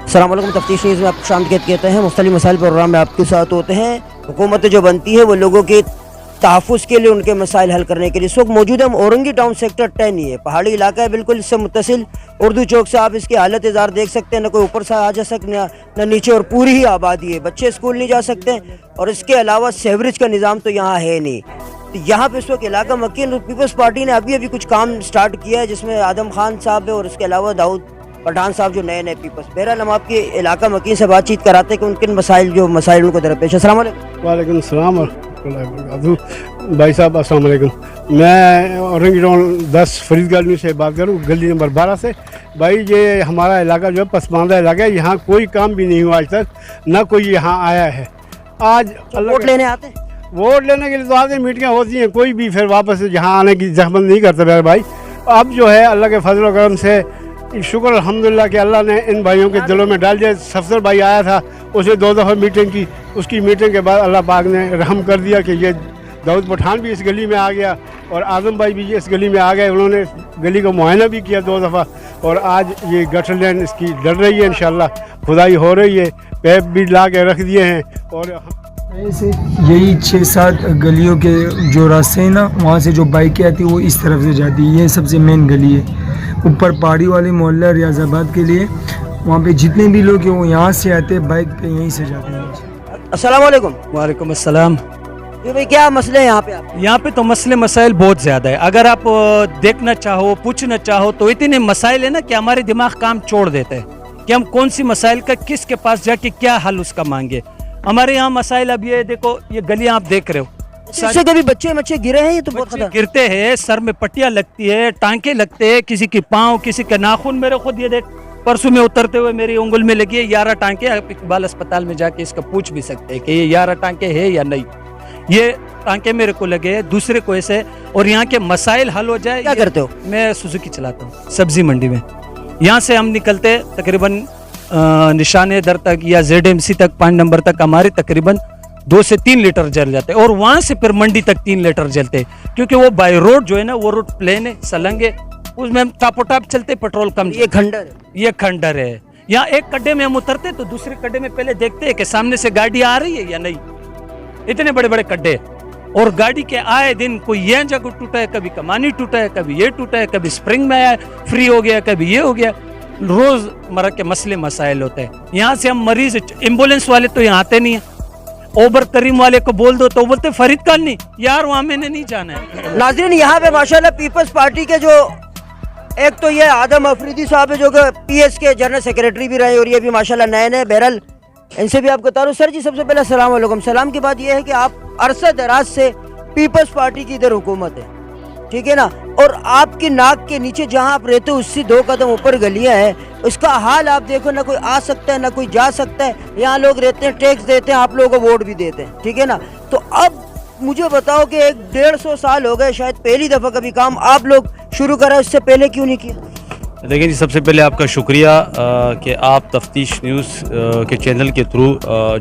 السلام علیکم، تفتیش نیوز میں آپ کو خوشامدید کہتے ہیں۔ مختلف مسائل پروگرام میں آپ کے ساتھ ہوتے ہیں۔ حکومت جو بنتی ہے وہ لوگوں کے تحفظ کے لیے، ان کے مسائل حل کرنے کے لیے۔ اس وقت موجود ہم اورنگی ٹاؤن سیکٹر 10 ہی ہے، پہاڑی علاقہ ہے بالکل، اس سے متصل اردو چوک سے آپ اس کی حالت ازار دیکھ سکتے ہیں، نہ کوئی اوپر سے آ جا سکتے نہ نیچے، اور پوری ہی آبادی ہے، بچے اسکول نہیں جا سکتے، اور اس کے علاوہ سیوریج کا نظام تو یہاں ہے نہیں۔ تو یہاں پہ اس وقت علاقہ مکین پیپلز پارٹی نے ابھی کچھ کام سٹارٹ کیا ہے، جس میں آدم خان صاحب ہے اور اس کے علاوہ داؤد پٹھان صاحب جو نئے پیپلز۔ بہرحال ہم آپ کے علاقہ مکین سے بات چیت کراتے ہیں کہ ان کن مسائل ان کو درپیش۔ السلام علیکم۔ وعلیکم السلام ورحمۃ اللہ وبرکاتہ۔ بھائی صاحب السلام علیکم، میں اورنگی ٹاؤن 10 فرید گالنی سے بات کروں، گلی نمبر 12 سے۔ بھائی یہ ہمارا علاقہ جو ہے پسماندہ علاقہ ہے، یہاں کوئی کام بھی نہیں ہوا آج تک، نہ کوئی یہاں آیا ہے۔ آج ووٹ لینے آتے ہیں؟ ووٹ لینے کے لیے تو آتے میٹنگیں ہوتی ہیں، کوئی بھی پھر واپس یہاں آنے کی زحمت نہیں کرتا میرے بھائی۔ اب جو ہے اللہ کے فضل و کرم سے شکر الحمدللہ کہ اللہ نے ان بھائیوں کے دلوں میں ڈال دیا۔ سفدر بھائی آیا تھا، اسے 2 دفعہ میٹنگ کی، اس کی میٹنگ کے بعد اللہ پاک نے رحم کر دیا کہ یہ داؤد پٹھان بھی اس گلی میں آ گیا اور اعظم بھائی بھی اس گلی میں آ گئے۔ انہوں نے گلی کا معائنہ بھی کیا 2 دفعہ، اور آج یہ گٹر لائن اس کی ڈل رہی ہے، انشاءاللہ کھدائی ہو رہی ہے، پیپ بھی لا کے رکھ دیے ہیں۔ اور یہی 6-7 گلیوں کے جو راستے ہیں نا، وہاں سے جو بائکیں آتی ہیں وہ اس طرف سے جاتی ہے، یہ سب سے مین گلی ہے۔ اوپر پہاڑی والے محلہ ریاض آباد کے لیے وہاں پہ جتنے بھی لوگ ہیں وہ یہاں سے آتے ہیں، بائک پہ یہیں سے جاتے ہیں۔ السلام علیکم۔ وعلیکم السلام۔ جی بھائی، کیا مسئلے ہیں یہاں پہ آپ؟ یہاں پہ تو مسائل بہت زیادہ ہے، اگر آپ دیکھنا چاہو، پوچھنا چاہو تو اتنے مسائل ہیں نا کہ ہمارے دماغ کام چھوڑ دیتے ہیں کہ ہم کون سی مسائل کا کس کے پاس جا کے کیا حل اس کا مانگے۔ ہمارے یہاں مسائل اب یہ دیکھو، یہ گلیاں آپ دیکھ رہے ہو، اس سے کبھی بچے گرے ہیں؟ یہ تو بہت خطرناک گرتے ہیں، سر میں پٹیاں لگتی ہے، ٹانکے لگتے ہیں، کسی کی پاؤں، کسی کے ناخن۔ میرے خود یہ دیکھ، پرسوں میں اترتے ہوئے میری انگل میں لگی ہے 11 ٹانکے۔ آپ اقبال اسپتال میں جا کے اس کا پوچھ بھی سکتے ہیں کہ یہ 11 ٹانکے ہے یا نہیں۔ یہ ٹانکے میرے کو لگے ہیں، دوسرے کو ایسے۔ اور یہاں کے مسائل حل ہو جائے۔ کیا کرتے ہو؟ میں سوزوکی چلاتا ہوں سبزی منڈی میں۔ یہاں سے ہم نکلتے تقریباً نشانے در تک یا ZMC تک 5 نمبر تک ہمارے تقریباً 2 سے 3 لیٹر جل جاتے، اور وہاں سے پھر منڈی تک 3 لیٹر جلتے، کیونکہ وہ بائی روڈ جو ہے نا، وہ روڈ پلین ہے، سلنگ ہے، اس میں ہم ٹاپو ٹاپ چلتے، پیٹرول کم۔ یہ کھنڈر ہے، یہ کھنڈر ہے۔ یہاں ایک کڈے میں ہم اترتے تو دوسرے کڈے میں پہلے دیکھتے ہیں کہ سامنے سے گاڑی آ رہی ہے یا نہیں۔ اتنے بڑے بڑے کڈے، اور گاڑی کے آئے دن کوئی یہ جگہ ٹوٹا ہے، کبھی کمانی ٹوٹا ہے، کبھی یہ ٹوٹا ہے، کبھی سپرنگ میں آیا فری ہو گیا، کبھی یہ ہو گیا۔ روز مرہ کے مسائل ہوتے ہیں۔ یہاں سے ہم مریض، ایمبولینس والے تو یہاں آتے نہیں ہیں، اوبر کریم والے کو بول دو تو بولتے فرید کالنی، یار وہاں میں نے نہیں جانا ہے۔ ناظرین، یہاں پہ ماشاءاللہ پیپلز پارٹی کے جو ایک تو یہ آدم افریدی صاحب ہے جو کہ PS کے جنرل سیکریٹری بھی رہے، اور یہ بھی ماشاءاللہ نئے۔ بہرحال ان سے بھی آپ کو بتا رہا ہوں۔ سر جی، سب سے پہلے السلام علیکم۔ سلام کی بات یہ ہے کہ آپ عرصہ دراز سے پیپلز پارٹی کی ادھر حکومت ہے، ٹھیک ہے نا، اور آپ کی ناک کے نیچے جہاں آپ رہتے ہو اس سے 2 قدم اوپر گلیاں ہیں، اس کا حال آپ دیکھو، نہ کوئی آ سکتا ہے نہ کوئی جا سکتا ہے۔ یہاں لوگ رہتے ہیں، ٹیکس دیتے ہیں، آپ لوگوں کو ووٹ بھی دیتے ہیں، ٹھیک ہے نا۔ تو اب مجھے بتاؤ کہ 150 سال ہو گئے، شاید پہلی دفعہ کبھی کام آپ لوگ شروع کرا، اس سے پہلے کیوں نہیں کیا؟ دیکھیں جی، سب سے پہلے آپ کا شکریہ کہ آپ تفتیش نیوز کے چینل کے تھرو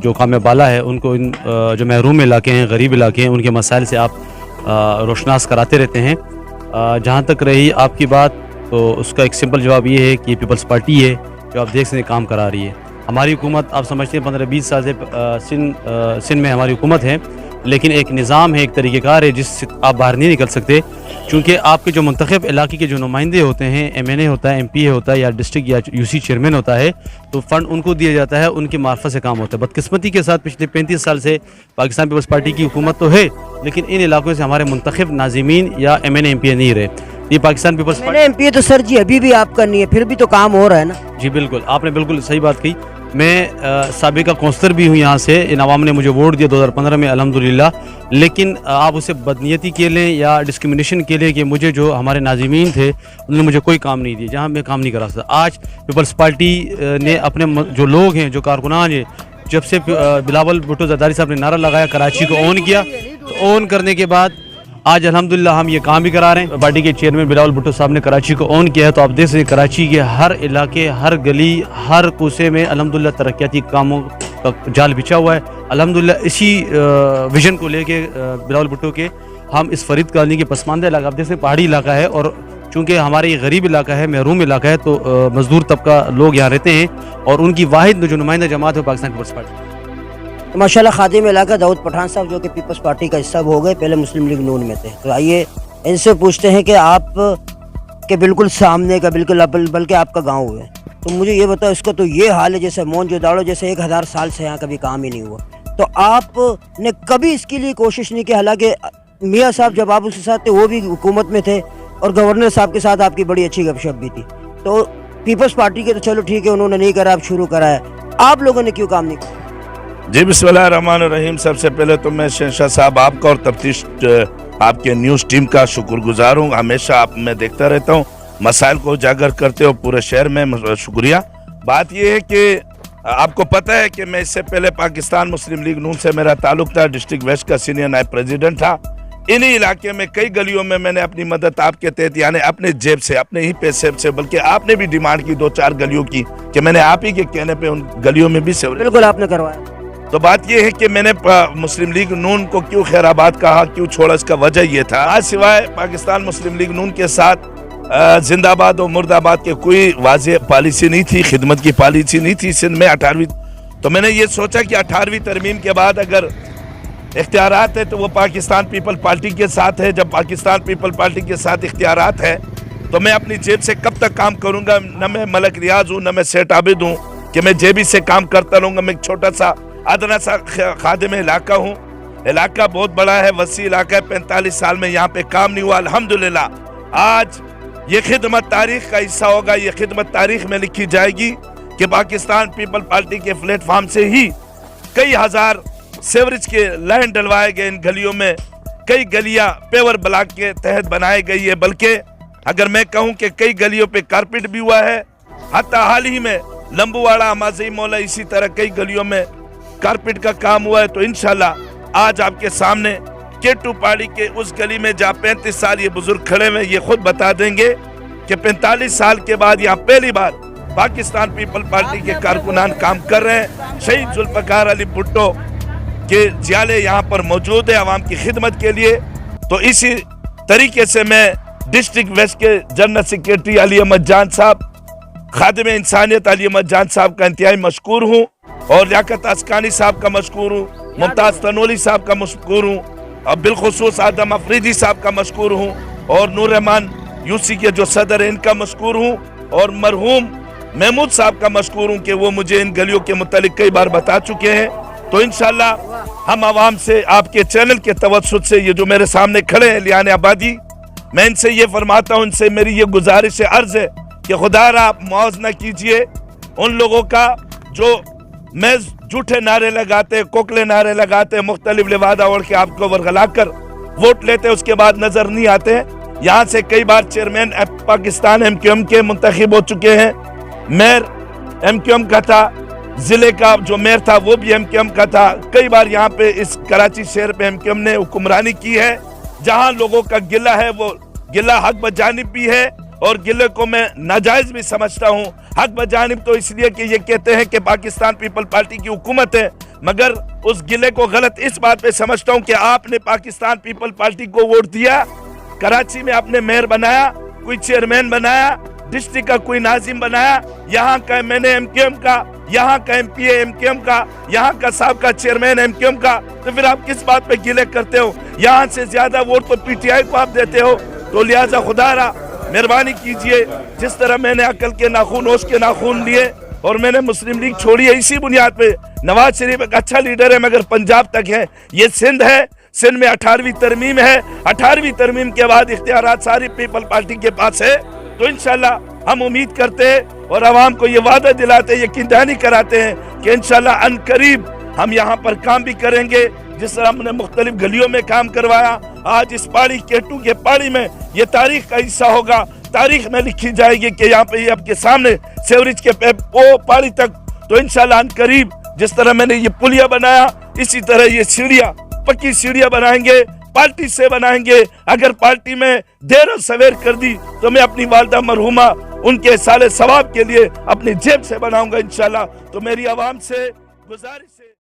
جو قوم بالا ہے ان کو، ان جو محروم علاقے ہیں، غریب علاقے ہیں، ان کے مسائل سے آپ روشناس کراتے رہتے ہیں۔ جہاں تک رہی آپ کی بات، تو اس کا ایک سمپل جواب یہ ہے کہ پیپلز پارٹی ہے جو آپ دیکھ سکتے کام کرا رہی ہے۔ ہماری حکومت آپ سمجھتے ہیں 15-20 سال سے سندھ میں ہماری حکومت ہے، لیکن ایک نظام ہے، ایک طریقہ کار ہے جس سے آپ باہر نہیں نکل سکتے، چونکہ آپ کے جو منتخب علاقے کے جو نمائندے ہوتے ہیں، MNA ہوتا ہے، MP ہوتا ہے، یا ڈسٹرکٹ یا UC چیئرمین ہوتا ہے، تو فنڈ ان کو دیا جاتا ہے، ان کی معرفت سے کام ہوتا ہے۔ بدقسمتی کے ساتھ پچھلے 35 سال سے پاکستان پیپلز پارٹی کی حکومت تو ہے، لیکن ان علاقوں سے ہمارے منتخب ناظمین یا MNA MP نہیں رہے۔ یہ پاکستان پیپلز پارٹی MP تو سر جی ابھی بھی آپ کا نہیں ہے، پھر بھی تو کام ہو رہا ہے نا۔ جی بالکل، آپ نے بالکل صحیح بات کی۔ میں سابقہ کونسلر بھی ہوں یہاں سے، ان عوام نے مجھے ووٹ دیا 2015 میں الحمدللہ، لیکن آپ اسے بدنیتی کے لیں یا ڈسکریمنیشن کے لیں کہ مجھے جو ہمارے ناظمین تھے انہوں نے مجھے کوئی کام نہیں دیا جہاں میں کام نہیں کرا سکتا۔ آج پیپلز پارٹی نے اپنے جو لوگ ہیں، جو کارکنان ہیں، جب سے بلاول بھٹو زرداری صاحب نے نعرہ لگایا، کراچی کو اون کیا، تو اون کرنے کے بعد آج الحمدللہ ہم یہ کام بھی کرا رہے ہیں۔ پارٹی کے چیئرمین بلاول بھٹو صاحب نے کراچی کو اون کیا ہے، تو آپ دیکھ سکتے ہیں کراچی کے ہر علاقے، ہر گلی، ہر کوسے میں الحمدللہ ترقیاتی کاموں کا جال بچھا ہوا ہے۔ الحمدللہ اسی ویژن کو لے کے بلاول بھٹو کے ہم اس فرید کالنی کے پسماندہ علاقہ، آپ دیکھ سکتے ہیں پہاڑی علاقہ ہے، اور چونکہ ہمارا یہ غریب علاقہ ہے, محروم علاقہ ہے, تو مزدور طبقہ لوگ یہاں رہتے ہیں اور ان کی واحد جو نمائندہ جماعت ہے پاکستان پیپلز پارٹی. ماشاءاللہ خادم علاقہ داؤد پٹھان صاحب جو کہ پیپلز پارٹی کا حصہ ہو گئے, پہلے مسلم لیگ نون میں تھے, تو آئیے ان سے پوچھتے ہیں کہ آپ کے بالکل سامنے کا بالکل بلکہ آپ کا گاؤں ہے, تو مجھے یہ بتاؤ اس کا تو یہ حال ہے جیسے مونجو داڑو جیسے 1000 سال سے یہاں کبھی کام ہی نہیں ہوا, تو آپ نے کبھی اس کے لیے کوشش نہیں کی؟ حالانکہ میاں صاحب جب آپ اس کے ساتھ تھے وہ بھی حکومت میں تھے اور گورنر صاحب کے ساتھ آپ کی بڑی اچھی گپ شپ بھی تھی, تو پیپلز پارٹی کے تو چلو ٹھیک ہے انہوں نے نہیں کرا, آپ شروع کرا ہے, آپ لوگوں نے کیوں کام نہیں کیا؟ جی بسم اللہ الرحمن الرحیم. سب سے پہلے تو میں شہنشاہ صاحب آپ کا اور تفتیش آپ کے نیوز ٹیم کا شکر گزار ہوں. ہمیشہ آپ میں دیکھتا رہتا ہوں, مسائل کو اجاگر کرتے ہو پورے شہر میں, شکریہ. بات یہ ہے کہ آپ کو پتہ ہے کہ میں اس سے پہلے پاکستان مسلم لیگ نون سے میرا تعلق تھا, ڈسٹرکٹ ویسٹ کا سینئر نائب پریزیڈنٹ تھا. انہی علاقے میں کئی گلیوں میں نے اپنی مدد آپ کے تحت یعنی اپنے جیب سے اپنے ہی پیسے سے, بلکہ آپ نے بھی ڈیمانڈ کی 2-4 گلیوں کی کہ میں نے آپ ہی کے کہنے پہ ان گلیوں میں بھی سیوریج. بالکل آپ نے کروایا. تو بات یہ ہے کہ میں نے مسلم لیگ نون کو کیوں خیر آباد کہا, کیوں چھوڑا, اس کا وجہ یہ تھا آج سوائے پاکستان مسلم لیگ نون کے ساتھ زندہ آباد اور مرد آباد کے کوئی واضح پالیسی نہیں تھی, خدمت کی پالیسی نہیں تھی سندھ میں 18ویں. تو میں نے یہ سوچا کہ 18ویں ترمیم کے بعد اگر اختیارات ہے تو وہ پاکستان پیپل پارٹی کے ساتھ ہے. جب پاکستان پیپل پارٹی کے ساتھ اختیارات ہے تو میں اپنی جیب سے کب تک کام کروں گا؟ نہ میں ملک ریاض ہوں, نہ میں سیٹ عابد ہوں کہ میں جیبی سے کام کرتا رہوں گا. میں ایک چھوٹا سا ادنا سا خادم علاقہ ہوں. علاقہ بہت بڑا ہے, وسیع علاقہ ہے. 45 سال میں یہاں پہ کام نہیں ہوا. الحمدللہ آج یہ خدمت تاریخ کا حصہ ہوگا, یہ خدمت تاریخ میں لکھی جائے گی کہ پاکستان پیپل پارٹی کے پلیٹ فارم سے ہی کئی ہزار سیوریج کے لائن ڈلوائے گئے ان گلیوں میں. کئی گلیاں پیور بلاک کے تحت بنائے گئی ہے, بلکہ اگر میں کہوں کہ کئی گلیوں پہ کارپیٹ بھی ہوا ہے. حتی حال ہی میں لمبوواڑا, مازی مولا, اسی طرح کئی گلیوں میں کارپیٹ کا کام ہوا ہے. تو انشاءاللہ آج آپ کے سامنے کیٹو پاڑی کے اس گلی میں جہاں 35 سال یہ بزرگ کھڑے ہوئے, یہ خود بتا دیں گے کہ 45 سال کے بعد یہاں پہلی بار پاکستان پیپل پارٹی کے کارکنان کام کر رہے ہیں. شہید ذوالفقار علی بھٹو کے جیالے یہاں پر موجود ہے عوام کی خدمت کے لیے. تو اسی طریقے سے میں ڈسٹرکٹ ویسٹ کے جنرل سیکریٹری علی احمد جان صاحب, خادم انسانیت علی احمد جان صاحب کا انتہائی مشکور ہوں, اور لیاقت اسکانی صاحب کا مشکور ہوں, ممتاز تنولی صاحب کا مشکور ہوں, اور بالخصوص آدم افریدی صاحب کا مشکور ہوں, اور نور رحمان یوسی کے جو صدر ہیں ان کا مشکور ہوں, اور مرحوم محمود صاحب کا مشکور ہوں کہ وہ مجھے ان گلیوں کے متعلق کئی بار بتا چکے ہیں. تو انشاءاللہ ہم عوام سے, آپ کے چینل کے توسط سے, یہ جو میرے سامنے کھڑے ہیں لیان آبادی, میں ان سے یہ فرماتا ہوں, ان سے میری یہ گزارش عرض ہے کہ خدا را آپ موازنہ کیجئے ان لوگوں کا جو محض جھوٹے نعرے لگاتے, کوکلے نعرے لگاتے, مختلف لبادہ اوڑھ کے آپ کو ورغلا کر ووٹ لیتے, اس کے بعد نظر نہیں آتے. یہاں سے کئی بار chairman Pakistan M Q M کے منتخب ہو چکے ہیں, میئر ایم کیو ایم کا تھا, ضلع کا جو میئر تھا وہ بھی ایم کیو ایم کا تھا. کئی بار یہاں پہ اس کراچی شہر پہ ایم کیو ایم نے حکمرانی کی ہے. جہاں لوگوں کا گلہ ہے وہ گلہ حق بجانب بھی ہے, اور گلے کو میں ناجائز بھی سمجھتا ہوں. حق بجانب تو اس لیے کہ یہ کہتے ہیں کہ پاکستان پیپل پارٹی کی حکومت ہے, مگر اس گلے کو غلط اس بات پہ سمجھتا ہوں کہ آپ نے پاکستان پیپل پارٹی کو ووٹ دیا, کراچی میں آپ نے میئر بنایا, کوئی چیئرمین بنایا, ڈسٹرکٹ کا کوئی ناظم بنایا, یہاں کا میں نے ایم کیو ایم کا, یہاں کا M P A M Q M کا, یہاں کا صاحب کا چیئرمین ایم کیو ایم کا, تو پھر آپ کس بات پہ گلے کرتے ہو؟ یہاں سے زیادہ ووٹ تو پی ٹی آئی کو آپ دیتے ہو. تو لہٰذا خدا را مہربانی کیجئے, جس طرح میں نے عقل کے ناخون ہوش کے ناخون لیے اور میں نے مسلم لیگ چھوڑی ہے اسی بنیاد پہ. نواز شریف ایک اچھا لیڈر ہے مگر پنجاب تک ہے, یہ سندھ ہے, سندھ میں 18ویں ترمیم ہے, 18ویں ترمیم کے بعد اختیارات ساری پیپل پارٹی کے پاس ہے. تو انشاءاللہ ہم امید کرتے ہیں اور عوام کو یہ وعدہ دلاتے ہیں, یقین دہانی کراتے ہیں کہ انشاءاللہ ان قریب ہم یہاں پر کام بھی کریں گے. جس طرح ہم نے مختلف گلیوں میں کام کروایا, آج اس پاڑی کیٹو کے پاڑی میں یہ تاریخ کا حصہ ہوگا, تاریخ میں لکھی جائے گی کہ یہاں پہ یہ آپ کے سامنے سیوریج کے وہ پاڑی تک. تو انشاءاللہ ان قریب جس طرح میں نے یہ پلیا بنایا اسی طرح یہ سیڑھیاں, پکی سیڑھیاں بنائیں گے, پارٹی سے بنائیں گے. اگر پارٹی میں دیر و سویر کر دی تو میں اپنی والدہ مرحومہ ان کے سال ثواب کے لیے اپنی جیب سے بناؤں گا انشاءاللہ. تو میری عوام سے گزارش ہے.